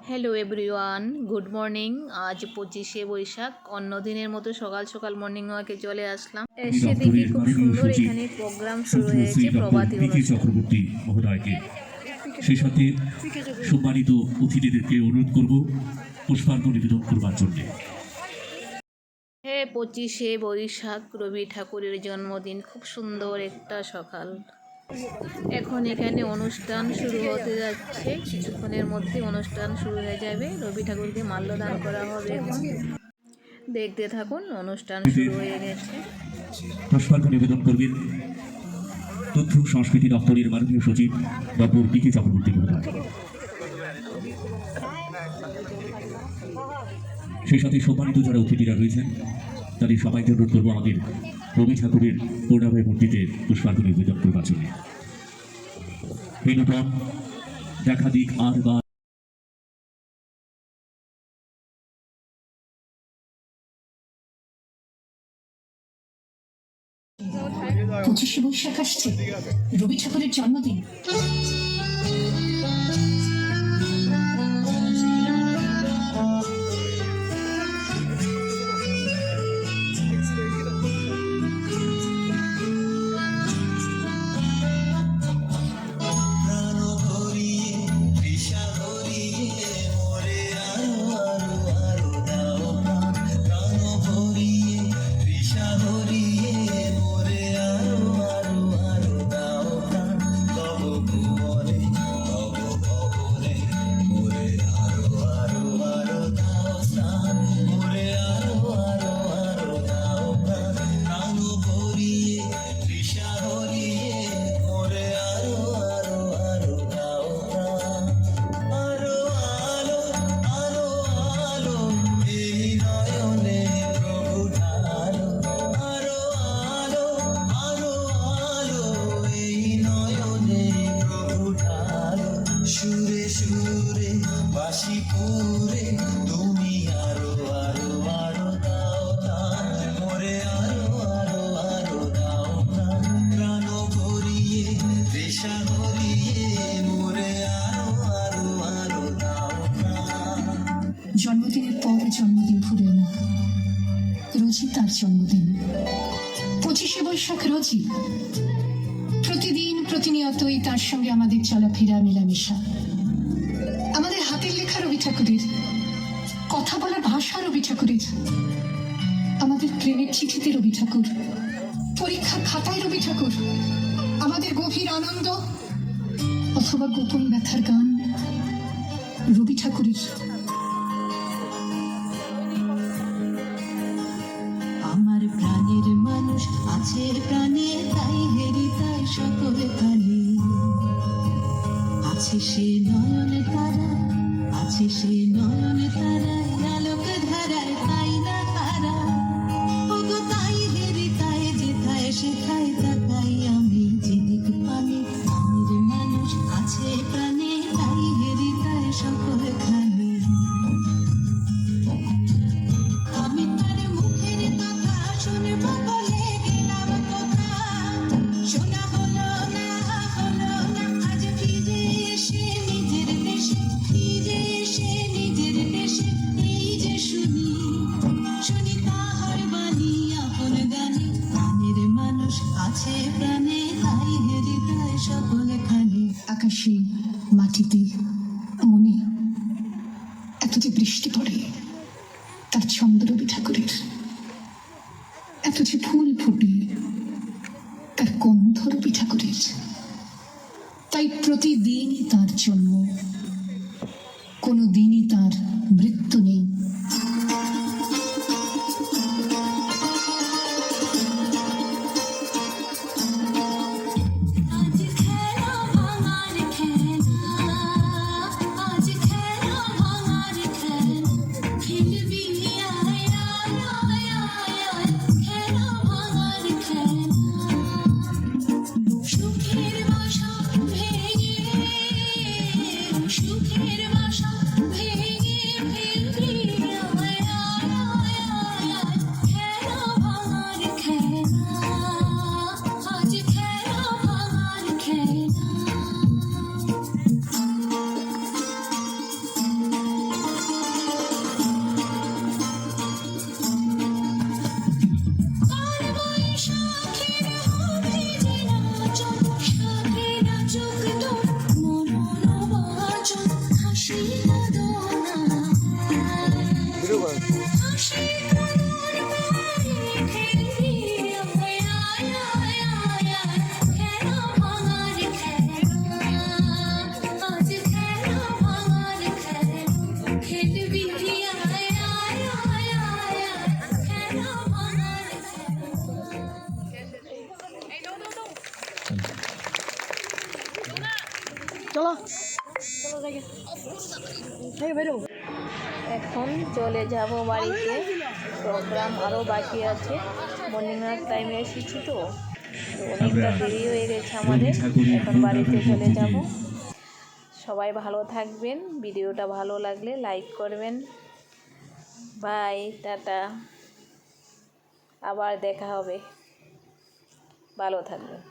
Hello everyone, good morning. আজ 25শে বৈশাখ, অন্য দিনের মতো সকাল সকাল মর্নিং ওয়াকে চলে আসলাম। এসে দেখি খুব সুন্দর এখানে প্রোগ্রাম শুরু হয়েছে প্রভাতী চক্রবর্তী মহোদয়কে, সেই সাথে সম্মানিত অতিথিদেরকে অনুরোধ করব পুষ্পার্ঘ নিবেদন করবার জন্য। 25শে বৈশাখ রবি ঠাকুরের জন্মদিন। খুব সুন্দর একটা সকাল। এখন এখানে অনুষ্ঠান শুরু হতে যাচ্ছে, কিছুক্ষণের মধ্যে অনুষ্ঠান শুরু হয়ে যাবে। রবি ঠাকুরকে মাল্যদান করা হবে। এখন দেখতে থাকুন, অনুষ্ঠান শুরু হয়ে গেছে। পুষ্পার্ঘ নিবেদন করবেন তথ্য সংস্কৃতি দপ্তরের মাননীয় সচিব ডক্টর পি.কে চক্রবর্তী মহোদয়। সেই সাথে সম্মানিত যারা অতিথিরা রয়েছেন তাদের সবাইকে অনুরোধ করবো আমাদের রবি ঠাকুরের পূর্ণাময় মূর্তিতে পুষ্পার্ঘ নিবেদন করবার জন্য। নূতন দেখা দিক আর বা 25শে বৈশাখ আসছে, রবি ঠাকুরের জন্মদিন। সুরে সুরে বাসি পুরে তুমি আরো আরো আরো দাও প্রাণ মোরে আরো আরো আরো দাও প্রাণ প্রাণ ভরিয়ে তৃষা ভরিয়ে মোরে আরো আরো আরো দাও প্রাণ। জন্মদিনের পর জন্মদিন ভুলে না, রোজই তার জন্মদিন। 25শে বৈশাখ রোজই প্রতিদিন প্রতিনিয়তই তার সঙ্গে আমাদের চলাফেরা, মেলামেশা। আমাদের হাতের লেখা রবি ঠাকুরের, কথা বলার ভাষা রবি ঠাকুরের, আমাদের প্রেমের চিঠিতে রবি ঠাকুর, পরীক্ষার খাতায় রবি ঠাকুর, আমাদের গভীর আনন্দ অথবা গোপন ব্যথার গান রবি ঠাকুরের। আমার প্রাণের মানুষ আছে প্রাণে, তাই হেরি তাই সকলে প্রাণী আছে সে নয়নে তারা, আছে সে নয়নে তারায় আলোক ধারায়, তাই না তারা ওগো তাই হেরি তাই যেথায় সেথায় তাকাই আমি যেদিক পানি। প্রাণের মানুষ আছে প্রাণে, তাই হেরি তাই সকলে খানি। আমি তার মুখের কথা শুনব বলে গেলাম কথা, শোনা হলো না আজ ফিরে এসে নিজের দেশে, ফিরে এসে নিজের দেশে এই যে শুনি শুনি তাহার বাণী আপন গানে। প্রাণের মানুষ আছে প্রাণে, তাই হেরি তাই সকলে খানি। আকাশে, মাটিতে, মনে এত যে বৃষ্টি পড়ে তার ছন্দ রবি ঠাকুরের, এত যে ফুল ফোটে তার গন্ধ রবি ঠাকুরের। তাই প্রতিদিনই তার জন্ম, কোনো দিনই তার মৃত্যু নেই। আজ খেলা ভাঙার খেলা, আজ খেলা ভাঙার খেলা, খেলবি আয় আয় আয় আয়, খেলা ভাঙার খেলা। সুখের বাসা ভেঙে, সুখের বাসা ভেঙে এখন চলে যাব বাড়িতে, প্রোগ্রাম আরও বাকি আছে। মর্নিং ওয়াক টাইমে এসেছি তো অনেকটা দেরি হয়ে গেছে আমাদের, এখন বাড়িতে চলে যাব। সবাই ভালো থাকবেন, ভিডিওটা ভালো লাগলে লাইক করবেন। বাই, টাটা, আবার দেখা হবে, ভালো থাকবেন।